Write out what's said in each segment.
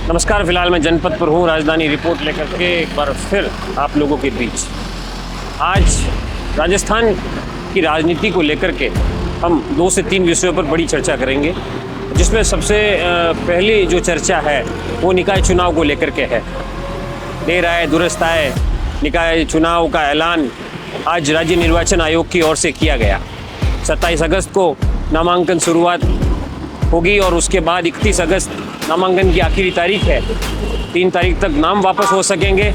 नमस्कार। फिलहाल मैं जनपद पर हूँ, राजधानी रिपोर्ट लेकर के एक बार फिर आप लोगों के बीच। आज राजस्थान की राजनीति को लेकर के हम 2 से 3 विषयों पर बड़ी चर्चा करेंगे, जिसमें सबसे पहली जो चर्चा है वो निकाय चुनाव को लेकर के है। देर आए दुरुस्त आए, निकाय चुनाव का ऐलान आज राज्य निर्वाचन आयोग की ओर से किया गया। 27 अगस्त को नामांकन शुरुआत होगी और उसके बाद 31 अगस्त नामांकन की आखिरी तारीख है। 3 तारीख तक नाम वापस हो सकेंगे।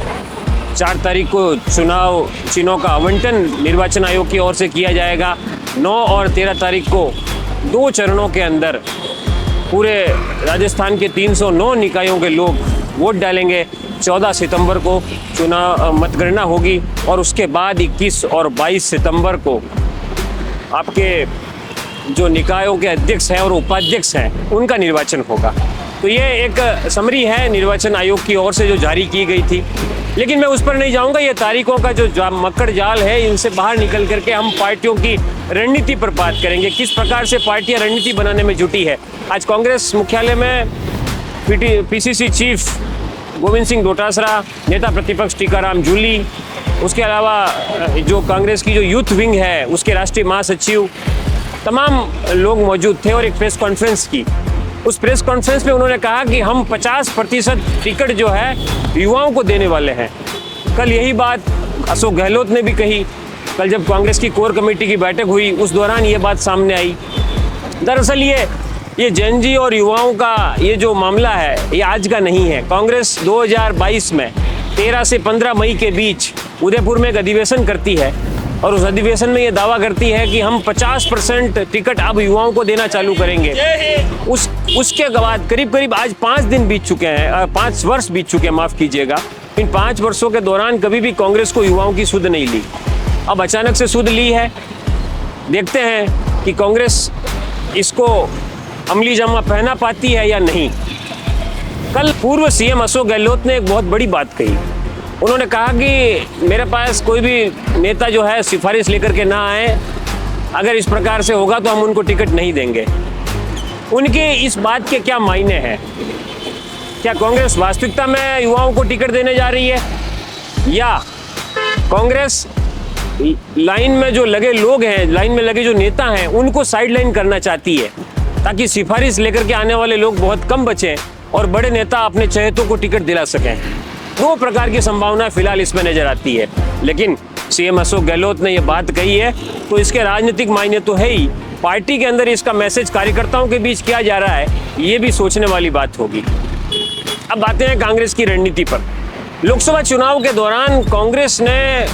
4 तारीख को चुनाव चिन्हों का आवंटन निर्वाचन आयोग की ओर से किया जाएगा। 9 और 13 तारीख को 2 चरणों के अंदर पूरे राजस्थान के 309 निकायों के लोग वोट डालेंगे। 14 सितंबर को चुनाव मतगणना होगी और उसके बाद 21 और 22 सितंबर को आपके जो निकायों के अध्यक्ष हैं और उपाध्यक्ष हैं उनका निर्वाचन होगा। तो ये एक समरी है निर्वाचन आयोग की ओर से जो जारी की गई थी, लेकिन मैं उस पर नहीं जाऊंगा। ये तारीखों का जो मक्कड़ जाल है, इनसे बाहर निकल करके हम पार्टियों की रणनीति पर बात करेंगे। किस प्रकार से पार्टियां रणनीति बनाने में जुटी है। आज कांग्रेस मुख्यालय में पीसीसी चीफ गोविंद सिंह डोटासरा, नेता प्रतिपक्ष टीकाराम जूली, उसके अलावा जो कांग्रेस की जो यूथ विंग है उसके राष्ट्रीय महासचिव, तमाम लोग मौजूद थे और एक प्रेस कॉन्फ्रेंस की। उस प्रेस कॉन्फ्रेंस में उन्होंने कहा कि हम 50% टिकट जो है युवाओं को देने वाले हैं। कल यही बात अशोक गहलोत ने भी कही। कल जब कांग्रेस की कोर कमेटी की बैठक हुई उस दौरान ये बात सामने आई। दरअसल ये जेन जी और युवाओं का ये जो मामला है ये आज का नहीं है। कांग्रेस 2022 में 13 से 15 मई के बीच उदयपुर में एक अधिवेशन करती है और उस अधिवेशन में ये दावा करती है कि हम 50% टिकट अब युवाओं को देना चालू करेंगे। उसके बाद करीब आज 5 दिन बीत चुके हैं, 5 वर्ष बीत चुके हैं, माफ़ कीजिएगा। इन 5 वर्षों के दौरान कभी भी कांग्रेस को युवाओं की सुध नहीं ली। अब अचानक से सुध ली है। देखते हैं कि कांग्रेस इसको अमली जामा पहना पाती है या नहीं। कल पूर्व सीएम अशोक गहलोत ने एक बहुत बड़ी बात कही। उन्होंने कहा कि मेरे पास कोई भी नेता जो है सिफारिश लेकर के ना आए, अगर इस प्रकार से होगा तो हम उनको टिकट नहीं देंगे। उनके इस बात के क्या मायने हैं? क्या कांग्रेस वास्तविकता में युवाओं को टिकट देने जा रही है, या कांग्रेस लाइन में जो लगे लोग हैं, लाइन में लगे जो नेता हैं, उनको साइड लाइन करना चाहती है ताकि सिफारिश लेकर के आने वाले लोग बहुत कम बचें और बड़े नेता अपने चहेतों को टिकट दिला सकें? 2 प्रकार की संभावना फिलहाल इसमें नजर आती है। लेकिन सीएम अशोक गहलोत ने यह बात कही है तो इसके राजनीतिक मायने तो है ही। पार्टी के अंदर इसका मैसेज कार्यकर्ताओं के बीच किया जा रहा है, ये भी सोचने वाली बात होगी। अब आते हैं कांग्रेस की रणनीति पर। लोकसभा चुनाव के दौरान कांग्रेस ने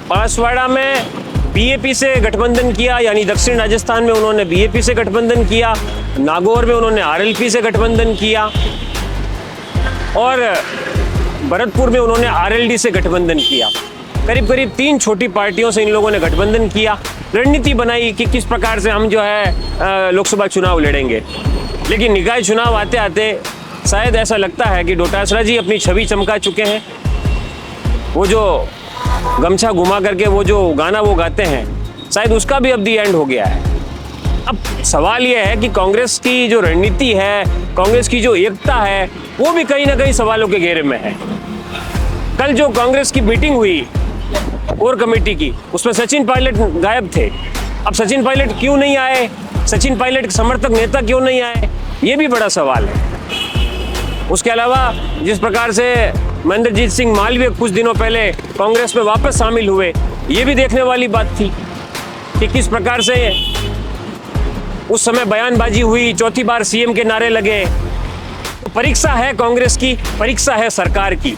बांसवाड़ा में बीएपी से गठबंधन किया, यानी दक्षिण राजस्थान में उन्होंने बीएपी से गठबंधन किया, नागौर में उन्होंने आरएलपी से गठबंधन किया और भरतपुर में उन्होंने आरएलडी से गठबंधन किया। करीब 3 छोटी पार्टियों से इन लोगों ने गठबंधन किया, रणनीति बनाई कि किस प्रकार से हम जो है लोकसभा चुनाव लड़ेंगे। लेकिन निकाय चुनाव आते आते शायद ऐसा लगता है कि डोटासरा जी अपनी छवि चमका चुके हैं। वो जो गमछा घुमा करके वो जो गाना वो गाते हैं, शायद उसका भी अब दी एंड हो गया है। अब सवाल ये है कि कांग्रेस की जो रणनीति है, कांग्रेस की जो एकता है, वो भी कहीं ना कहीं सवालों के घेरे में है। कल जो कांग्रेस की मीटिंग हुई कोर कमेटी की, उसमें सचिन पायलट गायब थे। अब सचिन पायलट क्यों नहीं आए, सचिन पायलट के समर्थक नेता क्यों नहीं आए, ये भी बड़ा सवाल है। उसके अलावा जिस प्रकार से महेंद्रजीत सिंह मालवीय कुछ दिनों पहले कांग्रेस में वापस शामिल हुए, ये भी देखने वाली बात थी कि किस प्रकार से उस समय बयानबाजी हुई, 4थी बार सीएम के नारे लगे। तो परीक्षा है कांग्रेस की, परीक्षा है सरकार की।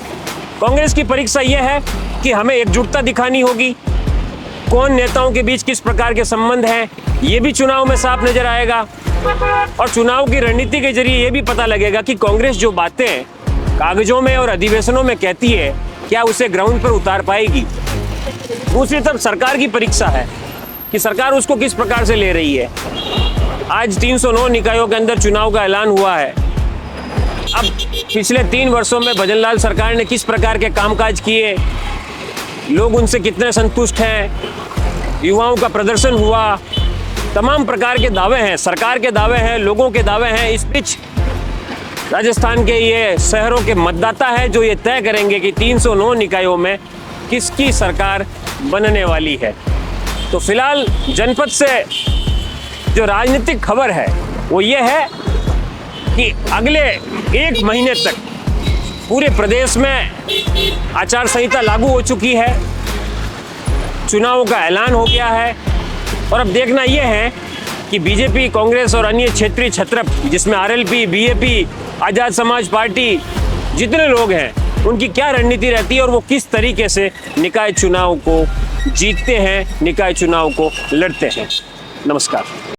कांग्रेस की परीक्षा यह है कि हमें एकजुटता दिखानी होगी। कौन नेताओं के बीच किस प्रकार के संबंध हैं, ये भी चुनाव में साफ नजर आएगा। और चुनाव की रणनीति के जरिए ये भी पता लगेगा कि कांग्रेस जो बातें कागजों में और अधिवेशनों में कहती है, क्या उसे ग्राउंड पर उतार पाएगी। दूसरी तरफ सरकार की परीक्षा है कि सरकार उसको किस प्रकार से ले रही है। आज 309 निकायों के अंदर चुनाव का ऐलान हुआ है। अब पिछले 3 वर्षों में भजनलाल सरकार ने किस प्रकार के कामकाज किए, लोग उनसे कितने संतुष्ट हैं, युवाओं का प्रदर्शन हुआ, तमाम प्रकार के दावे हैं, सरकार के दावे हैं, लोगों के दावे हैं। इस बीच राजस्थान के ये शहरों के मतदाता है जो ये तय करेंगे कि 309 निकायों में किसकी सरकार बनने वाली है। तो फिलहाल जनपद से जो राजनीतिक खबर है वो ये है कि अगले 1 महीने तक पूरे प्रदेश में आचार संहिता लागू हो चुकी है, चुनावों का ऐलान हो गया है और अब देखना यह है कि बीजेपी, कांग्रेस और अन्य क्षेत्रीय छत्रप जिसमें आरएलपी, बीएपी, आज़ाद समाज पार्टी जितने लोग हैं उनकी क्या रणनीति रहती है और वो किस तरीके से निकाय चुनाव को जीतते हैं, निकाय चुनाव को लड़ते हैं। नमस्कार।